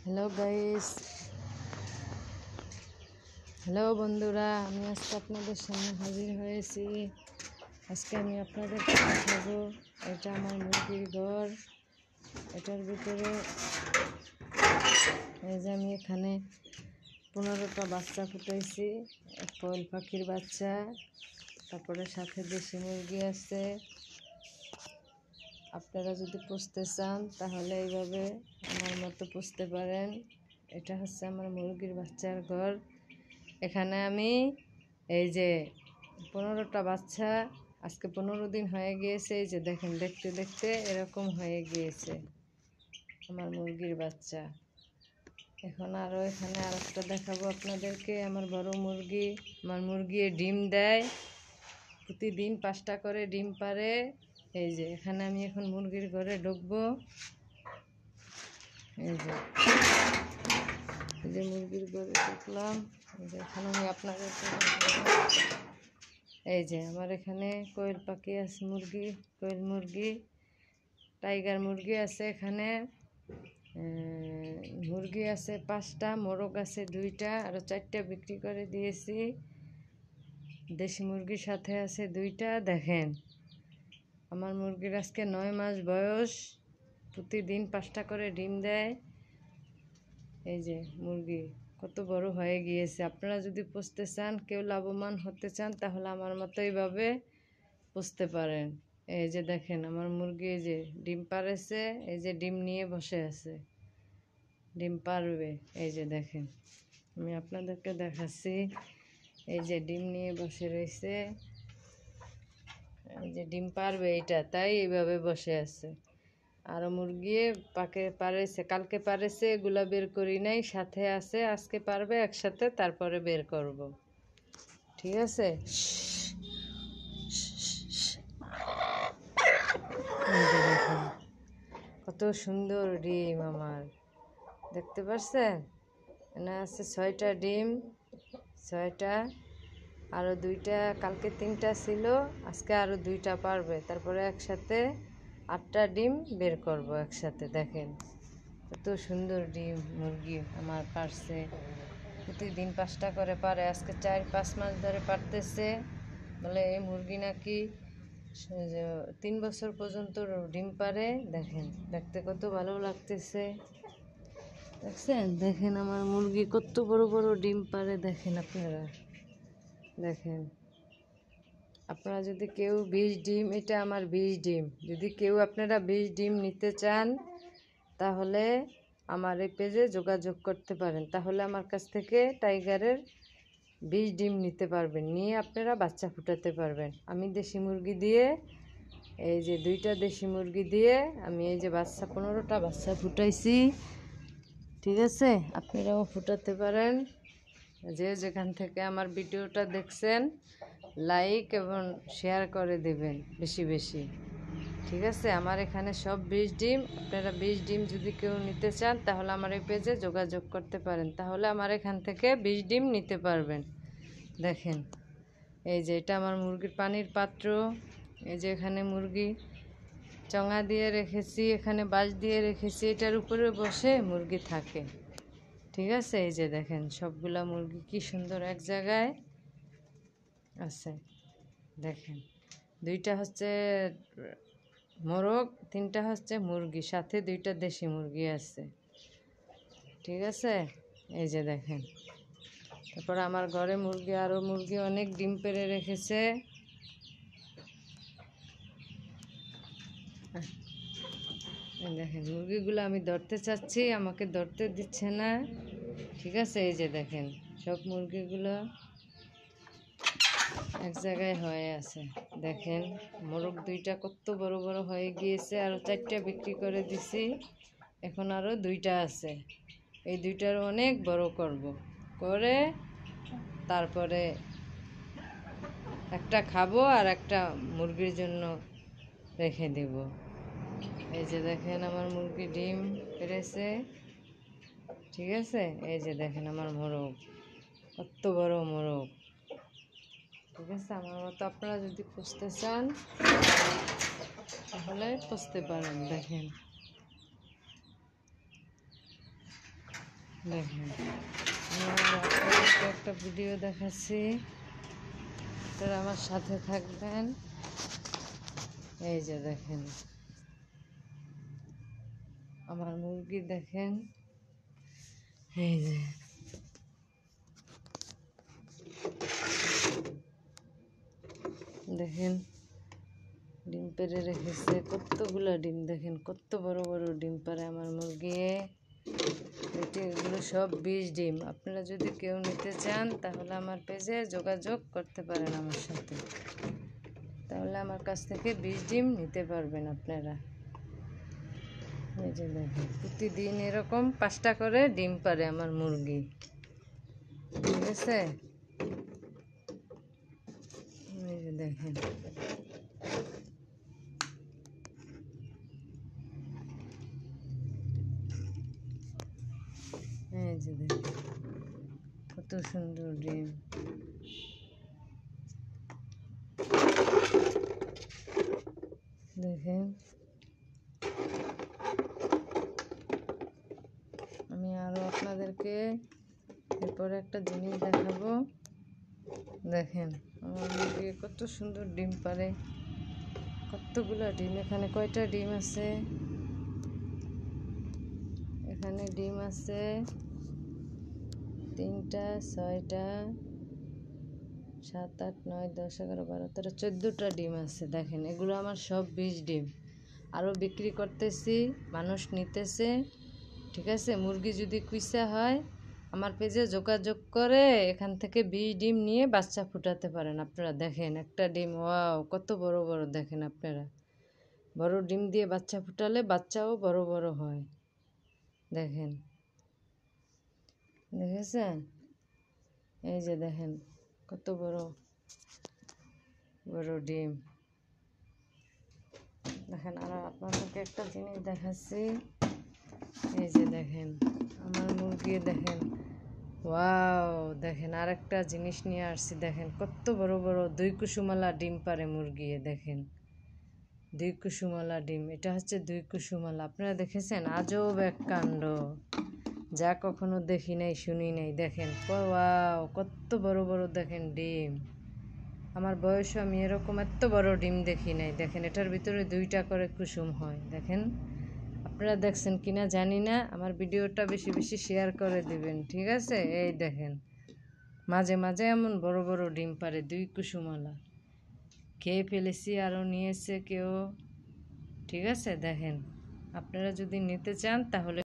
Hello guys, hello বন্ধুরা, আমি আজকে আপনাদের সামনে হাজির হয়েছি। আজকে আমি আপনাদেরকে দেখাবো, এটা আমার মুরগির ঘর। এটার ভিতরে এই যে আমি এখানে 15টা বাচ্চা ফুটাইছি, কোয়েল পাখির বাচ্চা, তারপরে সাথে দেশি মুরগি আছে। আপনারা যদি পুষতে চান তাহলে এইভাবে আমার মতো পুষতে পারেন। এটা হচ্ছে আমার মুরগির বাচ্চার ঘর। এখানে আমি এই যে 15টা বাচ্চা, আজকে 15 দিন হয়ে গিয়েছে। এই যে দেখেন, দেখতে দেখতে এরকম হয়ে গিয়েছে আমার মুরগির বাচ্চা। এখন আরও এখানে আরেকটা দেখাবো আপনাদেরকে, আমার বড় মুরগি। আমার মুরগি ডিম দেয়, প্রতিদিন 5টা করে ডিম পারে। এই যে এখানে আমি এখন মুরগির ঘরে ঢুকবো। এই যে মুরগির ঘরে ঢুকলাম। এখানে আমি আপনাদেরকে এই যে আমার এখানে কোয়েল পাখি আছে, মুরগি, কোয়েল মুরগি, টাইগার মুরগি আছে। এখানে মুরগি আছে 5টা, মোরগ আছে 2টা, আরও 4টা বিক্রি করে দিয়েছি। দেশি মুরগির সাথে আছে 2টা। দেখেন, আমার মুরগির আজকে 9 মাস বয়স, প্রতিদিন 5টা করে ডিম দেয়। এই যে মুরগি কত বড় হয়ে গিয়েছে। আপনারা যদি পুষতে চান, কেউ লাভবান হতে চান, তাহলে আমার মতো এইভাবে পুষতে পারেন। এই যে দেখেন আমার মুরগি, এই যে ডিম পাড়েছে, এই যে ডিম নিয়ে বসে আছে, ডিম পারবে। এই যে দেখেন, আমি আপনাদেরকে দেখাচ্ছি, এই যে ডিম নিয়ে বসে রয়েছে, এই যে ডিম পারবে এটা, তাই এইভাবে বসে আছে। আরও মুরগি পারেছে, কালকে পারেছে, এগুলা বের করি নাই, সাথে আছে, আজকে পারবে একসাথে, তারপরে বের করব। ঠিক আছে? কত সুন্দর ডিম আমার, দেখতে পাচ্ছেন? এখানে আছে 6টা ডিম, 6টা, আরও 2টা, কালকে 3টা ছিল, আজকে আরও 2টা পারবে, তারপরে একসাথে 8টা ডিম বের করব একসাথে। দেখেন কত সুন্দর ডিম মুরগি আমার পারছে, প্রতিদিন 5টা করে পারে। আজকে 4-5 মাস ধরে পারতেছে। বলে এই মুরগি নাকি 3 বছর পর্যন্ত ডিম পারে। দেখেন, দেখতে কত ভালো লাগতেছে, দেখছেন? দেখেন আমার মুরগি কত বড় বড় ডিম পারে। দেখেন আপনারা, দেখেন। আপনারা যদি কেউ 20 ডিম, এটা আমার 20 ডিম, যদি কেউ আপনারা 20 ডিম নিতে চান, তাহলে আমার এই পেজে যোগাযোগ করতে পারেন। তাহলে আমার কাছ থেকে টাইগারের 20 ডিম নিতে পারবেন, নিয়ে আপনারা বাচ্চা ফুটাতে পারবেন। আমি দেশি মুরগি দিয়ে, এই যে 2টা দেশি মুরগি দিয়ে আমি এই যে 15টা বাচ্চা ফুটাইছি। ঠিক আছে? আপনারাও ফুটাতে পারেন। যে যেখান থেকে আমার ভিডিওটা দেখছেন, লাইক এবং শেয়ার করে দেবেন বেশি বেশি। ঠিক আছে? আমার এখানে সব 20 ডিম। আপনারা 20 ডিম যদি কেউ নিতে চান, তাহলে আমার এই পেজে যোগাযোগ করতে পারেন, তাহলে আমার এখান থেকে 20 ডিম নিতে পারবেন। দেখেন, এই যে এটা আমার মুরগির পানির পাত্র। এই যে এখানে মুরগি চঙা দিয়ে রেখেছি, এখানে বাঁশ দিয়ে রেখেছি, এটার উপরে বসে মুরগি থাকে। ঠিক আছে? এই যে দেখেন সবগুলা মুরগি কি সুন্দর এক জায়গায় আছে। দেখেন, 2টা হচ্ছে মোরগ, 3টা হচ্ছে মুরগি, সাথে 2টা দেশি মুরগি আছে। ঠিক আছে? এই যে দেখেন, তারপর আমার ঘরে মুরগি, আরও মুরগি অনেক ডিম পেড়ে রেখেছে। দেখেন মুরগিগুলো আমি ধরতে চাচ্ছি, আমাকে ধরতে দিচ্ছে না। ঠিক আছে? এই যে দেখেন সব মুরগিগুলো এক জায়গায় হয়ে আছে। দেখেন মোরগ 2টা কত বড় বড় হয়ে গিয়েছে, আরও 4টা বিক্রি করে দিছি, এখন আরও 2টা আছে। এই 2টার অনেক বড় করব, করে তারপরে একটা খাবো আর একটা মুরগির জন্য রেখে দেব। এই যে দেখেন আমার মুরগি ডিম পেড়েছে। ঠিক আছে? এই যে দেখেন আমার মোরগ, কত বড় মোরগ। ঠিক আছে? আমার মতো আপনারা যদি পুষতে চান, তাহলে পুষতে পারেন। দেখেন দেখেন আপনাদেরকে একটা ভিডিও দেখাচ্ছি, আপনারা আমার সাথে থাকবেন। এই যে দেখেন আমার মুরগি, দেখেন এই যে দেখেন ডিম পেড়ে রেখেছে, কতগুলো ডিম, দেখেন কত বড় বড় ডিম পারে আমার মুরগি। এগুলো সব 20 ডিম। আপনারা যদি কেউ নিতে চান তাহলে আমার পেজে যোগাযোগ করতে পারেন আমার সাথে, তাহলে আমার কাছ থেকে 20 ডিম নিতে পারবেন আপনারা। এই যে দেখেন প্রতিদিন এরকম 5টা করে ডিম পারে আমার মুরগি, ঠিক আছে। এই যে দেখেন এই যে দেখেন কত সুন্দর ডিম। দেখেন আমি আরো আপনাদেরকে এরপরে একটা জিনিস দেখাবো। দেখেন আমার মুরগি কত সুন্দর ডিম পারে, কতগুলা ডিম। এখানে কয়টা ডিম আছে? এখানে ডিম আছে 3টা, 6টা, 7, 8, 9, 10, 11, 12, 13, 14টা ডিম আছে। দেখেন এগুলো আমার সব 20 ডিম। আরও বিক্রি করতেছি, মানুষ নিতেছে, ঠিক আছে। মুরগি যদি কুইসা হয় আমার পেজে যোগাযোগ করে এখান থেকে 20 ডিম নিয়ে বাচ্চা ফুটাতে পারেন আপনারা। দেখেন একটা ডিম, ওয়াও কত বড় বড়, দেখেন আপনারা। বড় ডিম দিয়ে বাচ্চা ফুটালে বাচ্চাও বড় বড় হয়। দেখেন, দেখেছেন? এই যে দেখেন কত বড় বড় ডিম। দেখেন আর আপনাদেরকে একটা জিনিস দেখাচ্ছি। এই যে দেখেন আমার মুরগি, দেখেন ওয়াও। দেখেন আর একটা জিনিস নিয়ে আসছি, দেখেন কত বড় বড় 2 কুসুমালা ডিম পারে মুরগি। দেখেন 2 কুসুমালা ডিম, এটা হচ্ছে 2 কুসুমালা। আপনারা দেখেছেন? আজব এক কাণ্ড, যা কখনো দেখি নাই শুনি নাই। দেখেন ওয়াও কত বড় বড়, দেখেন ডিম। আমার বয়সে আমি এরকম এত বড় ডিম দেখি নাই। দেখেন এটার ভিতরে 2টা করে কুসুম হয়। দেখেন আপনারা দেখছেন কিনা জানি না, আমার ভিডিওটা বেশি বেশি শেয়ার করে দিবেন, ঠিক আছে। এই দেখেন মাঝে মাঝে এমন বড় বড় ডিম পারে 2 কুসুমালা। খেয়ে ফেলেছি, আরও নিয়েছে কেউ, ঠিক আছে। দেখেন আপনারা যদি নিতে চান তাহলে